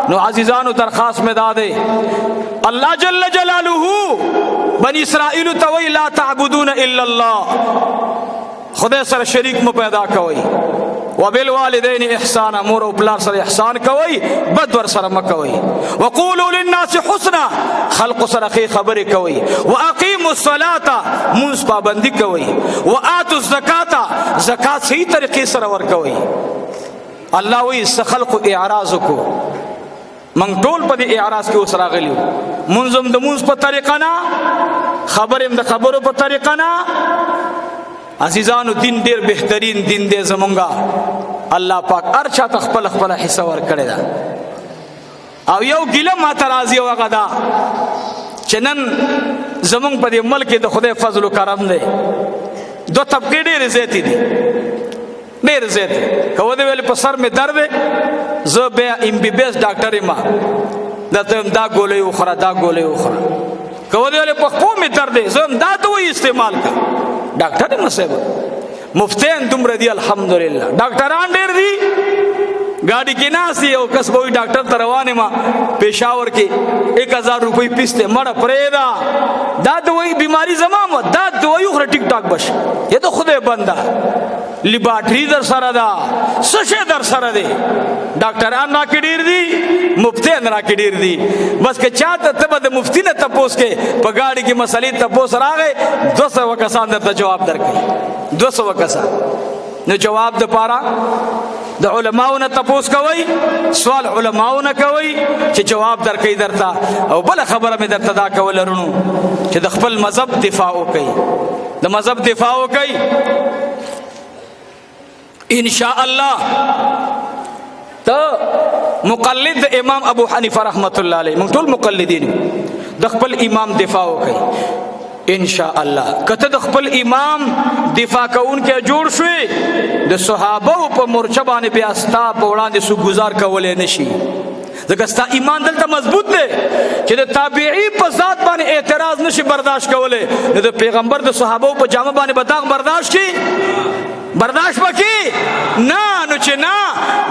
نو عزیزانو درخواست میں دادے اللہ جل جلالہ بنی اسرائیل توئی لا تعبدون الا اللہ خدای سره شریک مو پیدا کوي وبالوالدین احسانا مور او پلار سره احسان کوي بد ور سره مکوي وقولوا للناس حسنا خلق سره خبرې کوي واقیموا الصلاه منص پابندی کوي واتوا الزکات زکات صحیح طریقې سره ور کوي الله وی خلق اعراض کو من ټول په دې اعراض کې اوس راغلیو منظم د منص په طریقه نه خبرم د خبرو په طریقه نه عزیزانو دین ډیر بهترین دین دی زمونږه الله پاک هر چا ته خپل خپل حصہ ور کړی دا او یو ګیله ما ترازی وغه دا چې نن زمونږ په دې ملک د خدای فضل او کرم دی دو طبقه ډیر زیاتی دي ډیر زیات کوو دی ویل په سر می درد زه به ام بی بی ایس ډاکټر ما دا ګولې وخره دا ګولې وخره کوو دی ویل په خو می درد زه دا دوی استعمال کا ډاکټر نصیب مفتین دومره دی الحمدلله ډاکټران ډیر دي गाड़ी کې ناسي او کس به ډاکټر ته روانه ما پېښور کې 1000 روپۍ پیسته مړه پرېدا دا دوی بیماری زمام دا دوی خو ټیک ټاک بش یہ تو خدای بندا لیبارټری در سره دا سشه در سره دی ډاکټران را کې ډیر دي مفتیان را کې ډیر دي بس که چاته ته د مفتی نه تپوس کې په गाड़ी کې مسلې تپوس راغې 200 کسان درته جواب درکړي 200 کسان نو جواب د پاره د علماونه تپوس کوي سوال علماونه کوي چې جواب درکې درته او بل خبره مې درته دا کول ورونو چې د خپل مذهب دفاع وکړي د مذهب دفاع وکړي ان شاء الله ته مقلد امام ابو حنیفه رحمت الله علیه موږ ټول مقلدین د خپل امام دفاع وکړي ان شاء الله کته د خپل امام دفاع کون کې جوړ شوي د صحابه په مورچه باندې بیا استا په وړاندې سو گزار کولې نشي ځکه ستا ایمان دلته مضبوط دی چې د تابعی په ذات باندې اعتراض نشي برداشت کولې د پیغمبر د صحابه په جامه باندې بداغ برداشت کی برداشت وکي نه نو چې نه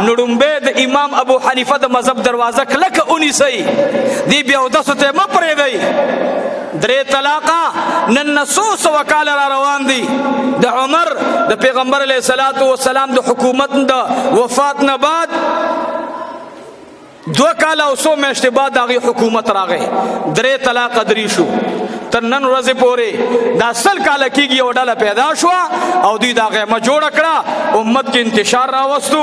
نړمبه د امام ابو حنیفه د مذهب دروازه کلک اونی سي دی بیا د څه ته م پرې دی درې طلاقه نن نصوص وکال را روان دي د عمر د پیغمبر علیه الصلاۃ والسلام د حکومت د وفات نه بعد 2 کال او 100 میاشتې بعد هغه حکومت راغې درې طلاقه درې شو تر نن ورځې پورې دا 100 کال کېږي او ډله پیدا شو او دوی دا غیمه جوړ کړه امت کې انتشار راوستو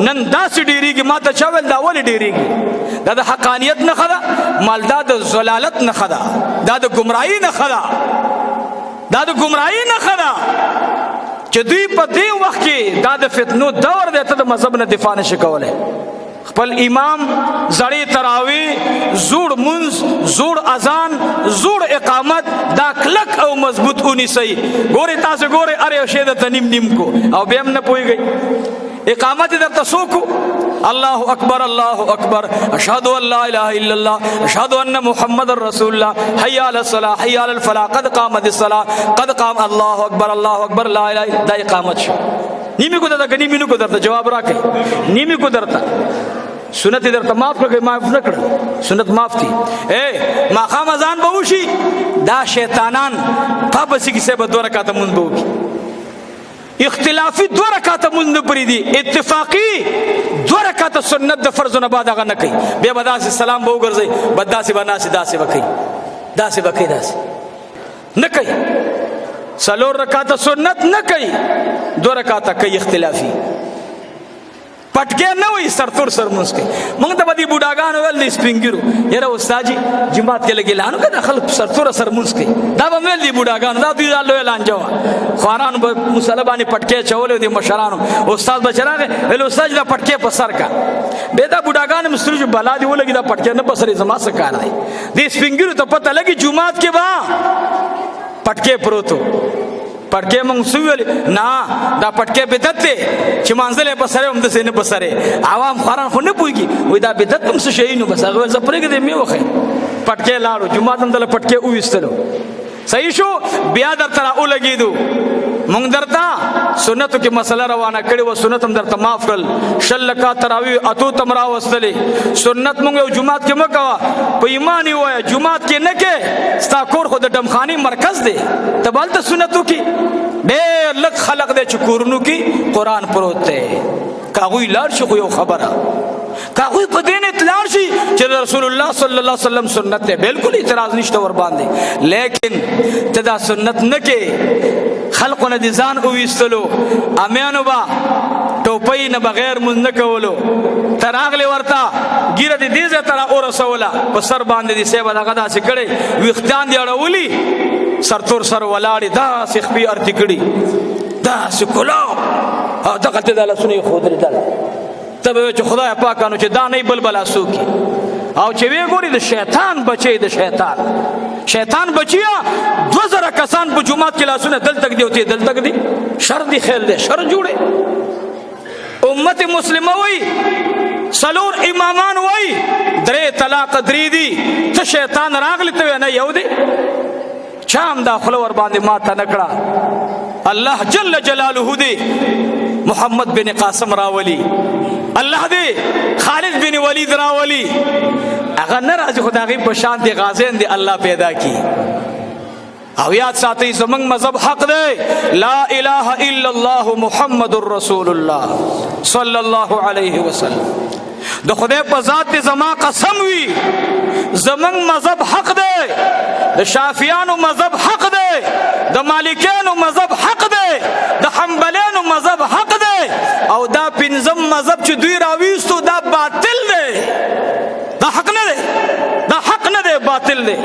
نن داسې ډیریږي ماته چاول دا ولې ډیریږي دا د حقانیت نه خدا مالدا د زلالت نه خدا دا د گمراهی نه خدا دا د گمراهی نه خدا چې دوی په دې وخت کې دا د فتنو دور دی ته د مذهب نه دفاع نشي کولای خپل امام زړې تراوی زوړ منز زوړ اذان زوړ اقامت دا کلک او مضبوط اونی سي ګوره تاسو ګوره اره شه د تنیم نیم کو او به هم نه پويږي اقامت د تسوکو الله اکبر اشهد ان لا اله الا الله اشهد ان محمد رسول الله حي على الصلاه حي على الفلاح قد قامت الصلاه قد قام الله اکبر لا اله الا دا اقامت شو نیمه کو درته نیمه نو کو درته جواب راکې نیمه کو درته سنت درته معاف کړه معاف نه کړه سنت معاف دي اے ما خامزان به وشي دا شیطانان په بس کې څه به 2 رکعات مونږ به اختلافي 2 رکعات مونږ پرې دي اتفاقی 2 رکعات سنت د فرض نه بعد هغه نه کوي بیا بداسي سلام به وګرځي بداسي بناسي داسي وکي داسي نه کوي سلور رکعات سنت نه کوي 2 رکعات کوي اختلافي پټکه نه وي سرتور سرمنس کوي موږ ته بدی بوډاګان ول دي سپینګرو یره استاد جی جمعات کې لګیلانو کدا خلک سرتور سرمنس کوي دا به ول دي بوډاګان دا دوی الله لانجو خواران به مسلمانې پټکه چولې دي مشرانو استاد بچراغه ول استاد دا پټکه په سر کا به دا بوډاګان مسترجو بلا دی ولګي دا پټکه نه بسرې زما څه کار دی دې سپینګرو ته پته لګي جمعات کې با پټکه پروتو پټکه مونږ سویل نه دا پټکه بدعت دی چې مانځلې بسره هم د سینې بسره عوام خوران خو نه پويږي وای دا بدعت هم څه شي نو بس هغه زپرګ دې می وخه پټکه لاړو جمعه هم دل پټکه وېستلو صحیح شو. بیا درته راولګېدو مونږ درته سنتو کې مسله روانه کړې وه، سنت هم درته معاف کړل. 6 رکعات تراویح اتو تم راوستلې. سنت مونږ یو جمعات کې مه کوه، په ایمان یې ووایه جمعات کې نه کې. ستا کور خو د ډمخانې مرکز دی، ته به هلته سنتو کې. ډېر لږ خلق دی چې کورونو کې قرآن پروت دی. که هغوی لاړ شي خو یو خبره، که هغوی په دین اطلاع شي چې رسول الله صلی الله علیه وسلم سنت دی، بالکل اعتراض نشته ور باندې. لیکن ته دا سنت نه کې، خلقو نه دې ځان وویستلو، امیانو به ټوپۍ نه بغیر مونځ نه کولو. ته راغلې ورته ږیره دې دې ځای ته راورسوله، په سر باندې دې صاحب هغه داسې کړی، ویښتان دې اړولي، سرتور سر ولاړې، داسې خپې ارتې کړي، داسې کلاب او دغلته دا لاسونه یې ښودلې دلته. ته به وایې چې خدای پاکانو چې دا نه بل بلا څوک او چې وی ګوري د شیطان بچی، د شیطان بچیا 2000 کسان په جمعات کې لاسونه دلته دی او ته دلته دی. شر دی خیل دی، شر جوړه. امت مسلمه وای سلور امامان وای 3 طلاق 3 دی، ته شیطان راغلی ته نه یو دی. چام دا خلور باندې ما ته نکړه. الله جل جلاله دی محمد بن قاسم راولی، الله دې خالد بن ولید راولی. هغه ناراضي خدای په شان دي غازین دي الله پیدا کی. او یاد ساتي زمنګ مذهب حق دی، لا اله الا الله محمد رسول الله صلی الله علیه وسلم. د خدای په ذات دې زما قسم وي، زمنګ مذهب حق دی، د شافعیانو مذهب حق دی، د مالکیانو مذهب حق دی، د حنبلیانو مذهب حق دی، او دا پنځم مذهب چې دوی راويستو دا باطل دی. دا حق نه دی، دا حق نه دی، باطل دی.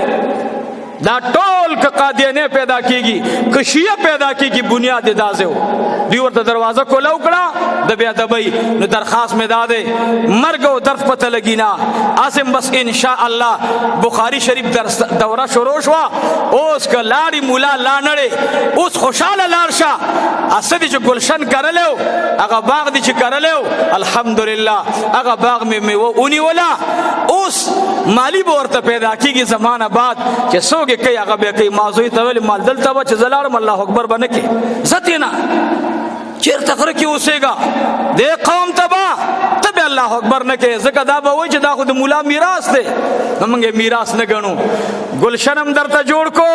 دا ټول که قادیانه پیدا کیږي، که شیعه پیدا کیږي، بنیاد دازه و. دوی ورته دروازه کولاو کړه د بیا دبی. نو درخواست مې دا دی مرګ او درد پته لګی نه، اسم بس ان شاء الله بخاری شریف دوره شروع شو. اوس که لاړی مولا لا نړې، اوس خوشاله لاړ شه. اسدي چې گلشن کرلو، هغه باغ دي چې کرلو، الحمدلله هغه باغ مې میوه ونیولا. اوس مالی به ورته پیدا کیږي زمانه بعد چې څوک کوي هغه به کوي. مازوی ته ویل مال دلته به چې زلاړم الله اکبر به نه کې زتینا چیرته غره کې اوسېږه دې قوم تبا ته به الله اکبر نه کې. ځکه دا به وایي چې دا خو د مولا میراث دی، موږ یې میراث نه ګڼو. گلشن هم درته جوړ کو،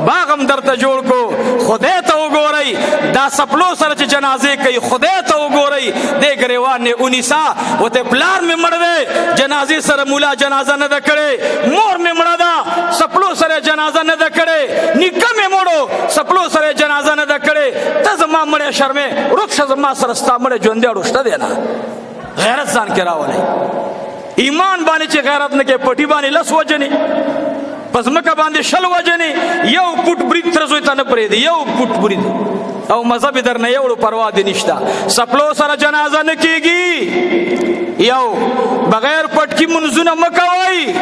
باغ هم درته جوړ کو. خدای ته وګورئ، دا سپلو سره چې جنازې کوي خدای ته وګورئ. دې ګریوان نه اونیسا وته پلار مې مړ دی، جنازې سره مولا جنازه نه ده کړې. مور مې مړه ده، سپلو سره جنازه نه ده کړې. نیکه مې مړو، سپلو سره جنازه نه ده کړې. ته زما مړې شرمې رخصه زما سره ستا مړې ژوندې اړوشته دی نه. غیرت ځان کې راولئ. ایمان باندې چې غیرت نه کې پټي باندې لس وجنې، پس مکه باندې 6 وجنې، یو پټ برید تر زوی ته نه پرېږدي، یو پټ برید او مذهب در نه یوړو پروا دې نشته. سپلو سره جنازه نه کیږي. یو بغیر پټ کې منځونه مه کوئ،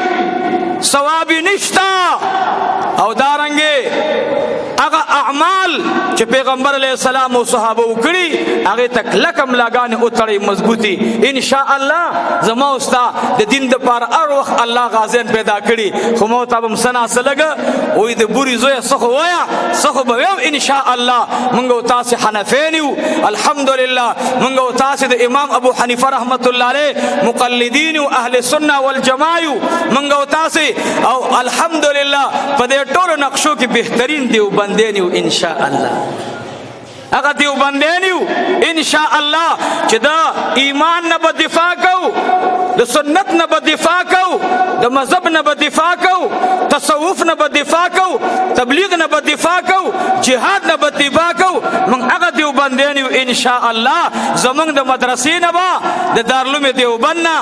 ثواب نشته. او دارنګې هغه اعمال چې پیغمبر علیه السلام او صحابه وکړي هغه تک لکم لاګانې اوتړي مضبوطي. ان شاء الله زما اوستا د دین د پاره هر وخت الله غازین پیدا کړي. خو مو تابم سنا سلګه وې د بوري زوی څخه وایا څخه به ان شاء الله مونږ تاسو حنفین یو الحمدلله. مونږ تاسو د امام ابو حنیفه رحمت الله علیه مقلدین او اهل سنت والجماعه یو. مونږ تاسو او الحمدلله په دې ټولو نقشو کې بهترین دیوبندین یو ان شاء الله. هغه دیوبندین یو ان شاء الله چې دا ایمان نه به دفاع کو، د سنت نه به دفاع کو، د مذهب نه به دفاع کو، تصوف نه به دفاع کو، تبلیغ نه به دفاع کو، جهاد نه به دفاع کو. موږ هغه دیوبندین یو ان شاء الله. زمونږ د مدرسې نه به د دارالعلوم دیوبند نه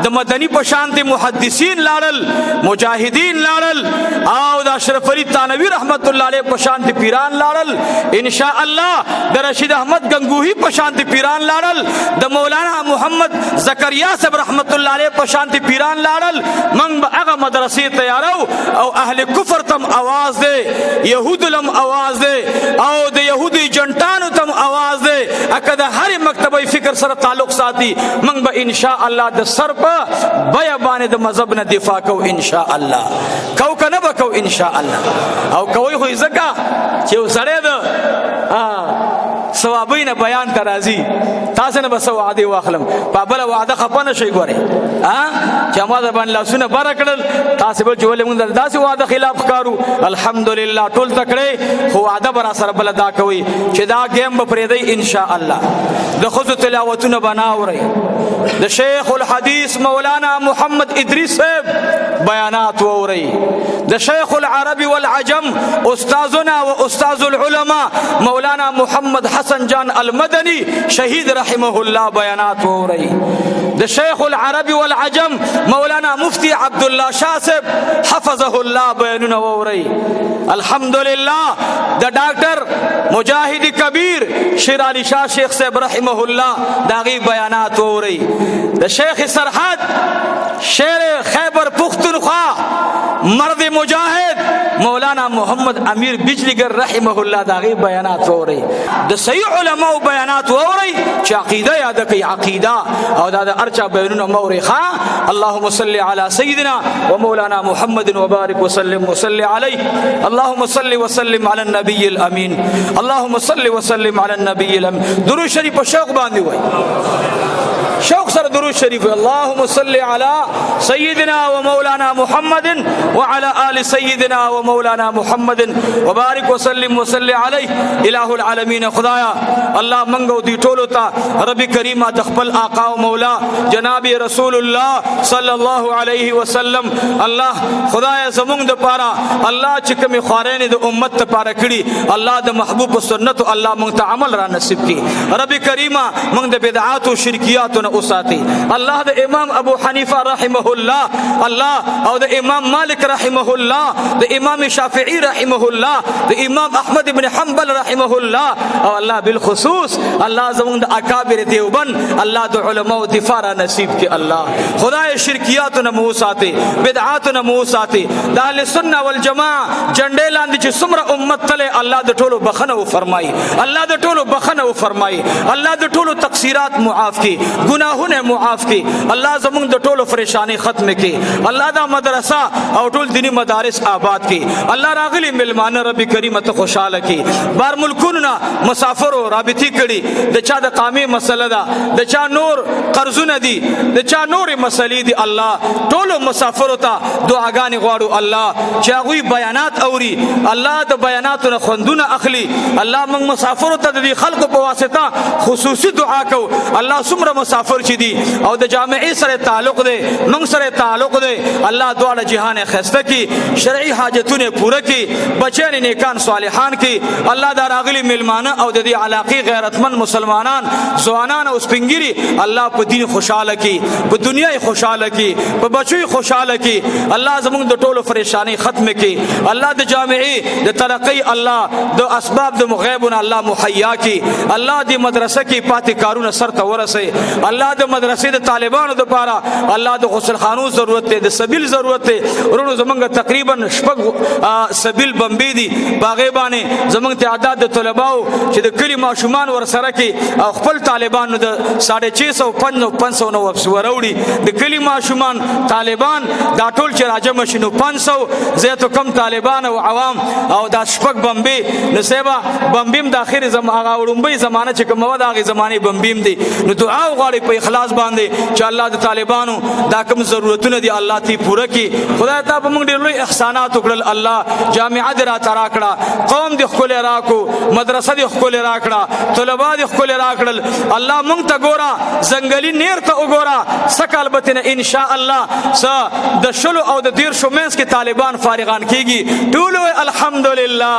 د مدني په شان دي محدثین لاړل، مجاهدین لاړل، او د اشرف علي تانوي رحمت الله علیه په شان دي پیران لاړل ان شاء الله. د رشید احمد گنگوہی په شان دي پیران لاړل، د مولانا محمد زکریا صاحب رحمت الله علیه په شان دي پیران لاړل. موږ به هغه مدرسې تیارو او اهل کفر تم आवाज دے يهود لم आवाज دے او د يهودي جنټانو تم आवाज دے اکه د هر مکتبه فکر سره تعلق ساتي موږ به ان شاء الله د سر په بیا باندې د مذهب نه دفاع کو ان شاء الله کو کنه بکو ان شاء الله او کوي خو زکه چې وسړی د ثوابین بیان کا راضی تاسو نه بس وعده واخلم په بل وعده خپنه شي ګوره چې ما د باندې لاسونه برکړل تاسو به جوړې موږ داسې وعده خلاف کارو الحمدلله ټول تکړه خو وعده بر سره بل دا کوي چې دا گیم به پرې دی ان شاء الله د خود تلاوتونه بناوري د شیخ الحدیث مولانا محمد ادریس صاحب بیانات ووري د شیخ العربی والعجم استاذنا و استاذ العلماء مولانا محمد حسن جان المدنی شهید رحمه الله بیانات ووري د شیخ العربی والعجم مولانا مفتی عبدالله شاه صاحب حفظه الله بیانونه ووري الحمدلله د ډاکټر مجاهد کبیر شیر علی شاه شیخ صاحب رحمه الله داغي بیانات ووري د شیخ سرحد شیر خیبر پختونخوا مرد مجاهد مولانا محمد امیر بجلیگر رحمه الله داغي بیانات ووري د صحیح علماء بیانات ووري چې عقیده یاد کوي عقیده او دا د ارچا بیانونه موري ښا اللهم صل على سيدنا ومولانا محمد وبارك وسلم وصل عليه اللهم صل وسلم على النبي الامين اللهم صل وسلم على النبي الامين درود شریف په شوق باندې وای شوق سره درود شریف اللهم صل على سيدنا ومولانا محمد وعلى آل سيدنا ومولانا محمد وبارك وسلم وصل عليه اله العالمين خدایا الله منګو دی ټولو ته رب کریم د خپل آقا او مولا جناب رسول الله صلی الله علیه وسلم الله خدایا زمونږ د پاره الله چې کوم خارین د امت ته پاره کړي الله د محبوب سنت الله مونږ ته عمل را نصیب کړي رب کریم مونږ د بدعات او شرکیات نه اوساتي الله د امام ابو حنیفه رحمه الله الله او د امام مالک رحمه الله د امام شافعی رحمه الله د امام احمد ابن حنبل رحمه الله او الله بالخصوص الله زمون د اکابر دیوبند الله د علماء دفاع را نصیب کی الله خدای شرکیات نه مو ساتي بدعات نه مو ساتي د اهل سنت والجماعه جنډې لاندې چې څومره امت تله الله د ټولو بخنه او فرمایي الله د ټولو بخنه او فرمایي الله د ټولو تقصیرات معاف کی گناهونه معاف کی الله زمون د ټولو پریشانی ختم کی الله دا مدرسه او ټول دینی مدارس آباد کی الله راغلی ملمان رب کریم ته خوشاله کی بار ملکونو مسافر رابطی کړي د چا د قامي مسله ده د چا نور قرضونه دي د چا نور مسلې دي الله ټول مسافر ته دعاګانې غواړو الله چې هغه بیانات اوري الله د بیاناتو خوندونه اخلي الله موږ مسافر ته د خلکو په واسطه خصوصي دعا کو الله څومره مسافر چي دي او د جامعې سره تعلق دي موږ سره تعلق دي الله دواړه جهان خسته کی شرعي حاجتونه پوره کی بچی نیکان صالحان کی الله دا راغلي ملمانه او د دې علاقې غیرتمن مسلمانان ځوانان او سپنګيري الله په دین خوشاله کی په دنیا خوشاله کی په بچوي خوشاله کی الله زموږ د ټولو پریشانی ختم کی الله د جامعې د ترقی الله د اسباب د مغیبونه الله محیا کی الله د مدرسې کې پاتې کارونه سر ته ورسي الله د مدرسې د طالبانو د پاره الله د غسل خانو ضرورت دی د سبیل ضرورت دی ورونو زمونږ تقریبا شپږ سبیل بمبي دي باغې باندې زمونږ تعداد د طلباو چې د کلی ماشومان ور سره کې او خپل طالبانو د 650 500 نو وروړي د کلی ماشومان طالبان دا ټول چې راجم شنو 500 زیاتو کم طالبان او عوام او دا شپږ بمبي نسبه بمبیم د اخر زمانه وړمبي زمانه چې کومه د هغه زمانه بمبیم دي نو دعا وغواړي په اخلاص باندې چې الله د طالبانو دا کوم ضرورتونه دي الله تی پوره کی خدای ته موږ ډېر لوی احسانات وکړل الله جامعه دې را تراکړه قوم دې خپل راکو مدرسه دې خپل راکړه طلبه دې خپل راکړل الله موږ ته ګورا زنګلی نیر ته وګورا سکل بتنه ان شاء الله س د شلو او د دیر شومنس کې طالبان فارغان کیږي ټول الحمدلله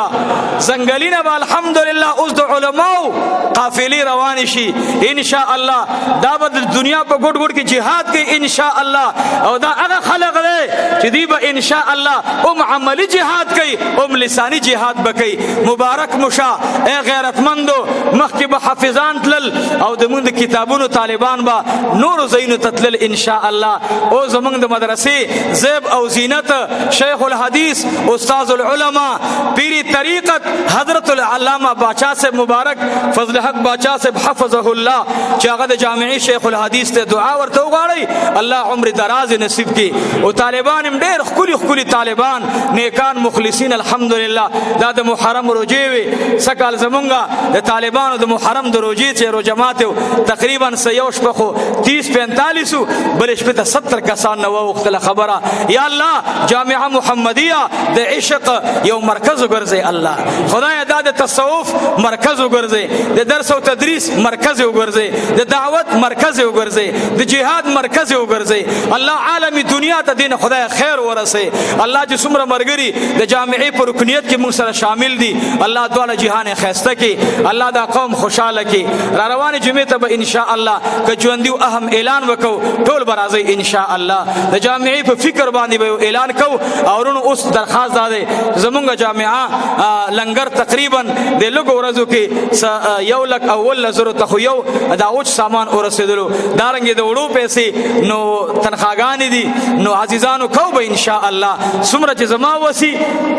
زنګلینا به الحمدلله اوس د علماو قافلې روان شي ان شاء الله دا به د دنیا په ګډ ګډ کې jihad کې ان شاء الله او دا هغه خلق دی چې دی به ان شاء الله ام عملی جهاد کوي ام لسانی جهاد بکي. مبارک مشا اے غیرتمندو مخکې به حافظان تلل او د موږ کتابونو طالبان با نور زینو تتلل ان شاء الله. او زمونږ د مدرسې زیب او زینت شیخ الحدیث استاذ العلماء پیری طریقت حضرت العلامہ باچا سے مبارک فضل حق باچا سے حفظه الله چې هغه د جامعي شیخ الحدیث ته دعا ورته وغواړي الله عمر دراز نصیب کړي. او طالبان هم ډېر خولي خولي طالبان نیکان مخلصین الحمدلله. دا د محرم روزې وي سکال زمونږه د طالبانو د محرم د روزې چې روزمات تقریبا سيو شپه خو 30-45 بل شپه ته 70 کسان نو وختله خبره. یا الله جامعه محمدیه د عشق یو مرکز وګرځي الله خدای دا د تصوف مرکز وګرځي د درس او تدریس مرکز وګرځي د دعوت مرکز وګرځي د جهاد مرکز وګرځي الله عالمي دنیا ته دین خدای خیر ورسي. الله چې څومره مرګري د جامعي پر رکنیت کې موږ سره شامل دي الله دواړه جهان خیسته کې الله دا قوم خوشاله کې را روانه جمعه ته به ان شاء الله که ژوندیو اهم اعلان وکاو ټول برازي ان شاء الله د جامعي په فکر باندې به اعلان کو اورونو اوس درخواست داده زمونږ جامعه لنګر تقریبا د لګو ورځو کې یو لک اول زرو ته یو دا اوچ سامان ورسېدلو دارنګ د وړو پیسې نو تنخواګان دي نو عزیزانو کو به ان شاء الله څومره چې زما وسی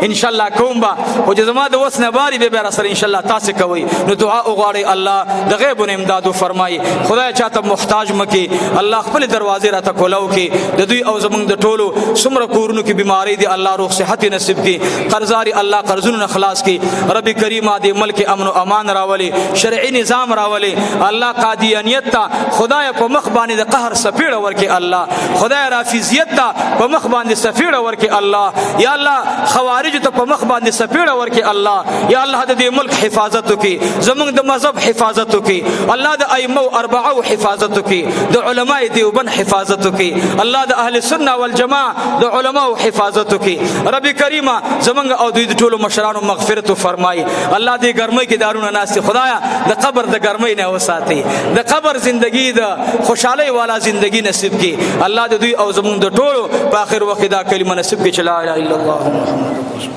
ان شاء الله کوم با او چې زما د وس نه باري به را سره ان شاء الله تاسو کوي نو دعا وغواړي الله د غیب امداد فرمایي خدای چاته محتاج مکي الله خپل دروازې را ته کولاو کې د دوی او زمونږ د ټولو څومره کورونو کې بیماری دي الله روغ صحت نصیب کړي قرضاري الله قرضونو خلاص کړي رب کریم دې ملک امن او امان راولي شرعي نظام راولي الله قادیانیت ته خدای په مخ باندې د قهر سفیړه ورکي الله خدای رافضیت ته په مخ باندې سفیړه ورکي الله یا الله خوارج ته په مخ باندې سفیړه ورکي الله یا الله د دې ملک حفاظت وکي زمونږ د مذهب حفاظت وکي الله د ائمه اربعه حفاظت وکي د علماء دیوبند حفاظت وکي الله د اهل سنت والجماعه د علماء حفاظت وکي رب کریم زمونږ او د ټولو مشرانو مغفرت فرمایي الله دې ګرمۍ کې دارونه ناس خدایا د قبر د ګرمۍ نه وساتي د قبر زندگی د خوشحالي والا زندگی نصیب کړي الله دې دوی او زمونږ د ټولو په اخر وخت دا کلمه نصیب کړي چې لا اله الا الله محمد